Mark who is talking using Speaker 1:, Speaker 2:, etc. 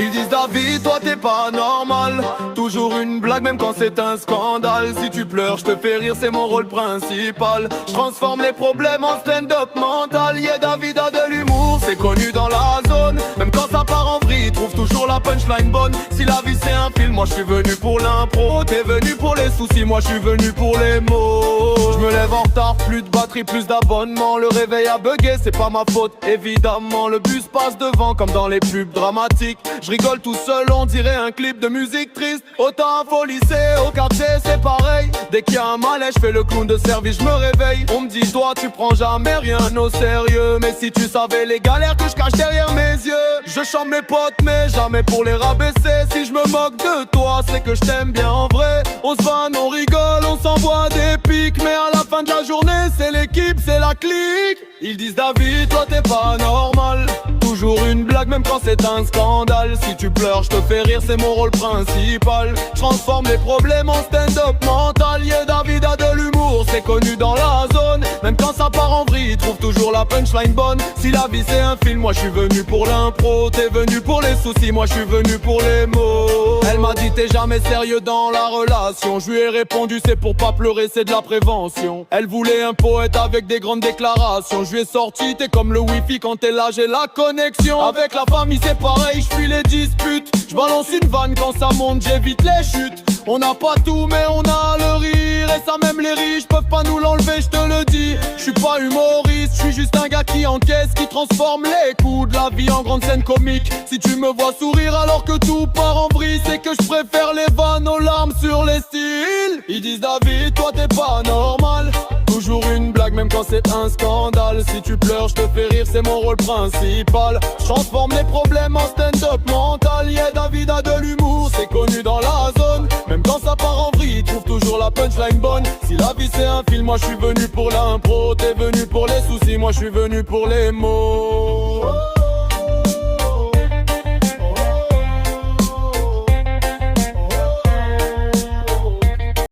Speaker 1: Ils disent David, toi t'es pas normal. Toujours une blague même quand c'est un scandale. Si tu pleures, je te fais rire, c'est mon rôle principal. Je transforme les problèmes en stand-up mental. Yeah, David a de l'humour, c'est connu dans la zone. Même quand ça part en vrille, il trouve toujours la punchline bonne. Si la vie c'est un film, moi je suis venu pour l'impro. T'es venu pour les soucis, moi je suis venu pour les mots. Je me lève en retard, plus de batterie, plus d'abonnement. Le réveil a bugué, c'est pas ma faute, évidemment. Le bus passe devant comme dans les pubs dramatiques. Je rigole tout seul, on dirait un clip de musique triste. Autant info lycée, au quartier c'est pareil. Dès qu'il y a un malaise, je fais le clown de service, je me réveille. On me dit toi tu prends jamais rien au sérieux. Mais si tu savais les galères que je cache derrière mes yeux. Je chante mes potes mais jamais pour les rabaisser. Si je me moque de toi c'est que je t'aime bien en vrai. On se vanne, on rigole, on s'envoie des pics. Mais à la fin de la journée c'est l'équipe, c'est la clique. Ils disent David, toi t'es pas normal. Toujours une blague même quand c'est un scandale. Si tu pleures, je te fais rire, c'est mon rôle principal. Je transforme les problèmes en stand-up mental. Yeah, David a de l'humour, c'est connu dans la zone. Même quand ça part en vrille, il trouve toujours la punchline bonne. Si la vie c'est un film, moi je suis venu pour l'impro. T'es venu pour les soucis, moi je suis venu pour les mots. Elle m'a dit t'es jamais sérieux dans la relation. Je lui ai répondu c'est pour pas pleurer, c'est de la prévention. Elle voulait un poète avec des grandes déclarations. Je lui ai sorti t'es comme le wifi quand t'es là j'ai la connexion. Avec la famille c'est pareil, je fuis les disputes. Je balance une vanne quand ça monte, j'évite les chutes. On n'a pas tout mais on a le rire. Et ça même les riches peuvent pas nous l'enlever, je te le dis. Je suis pas humoriste, je suis juste un gars qui encaisse, qui transforme les coups de la vie en grande scène comique. Si tu me vois sourire alors que tout part en vrille, c'est que je préfère les vannes aux larmes sur les styles. Ils disent David, toi t'es pas normal. Toujours une blague même quand c'est un scandale. Si tu pleures, je te fais rire, c'est mon rôle principal. Je transforme les problèmes en stand-up mental. Yeah, David a de l'humour, c'est connu dans la zone. Même quand ça part en vrille, il trouve toujours la punchline bonne. Si la vie c'est un film, moi je suis venu pour l'impro. T'es venu pour les soucis, moi je suis venu pour les mots.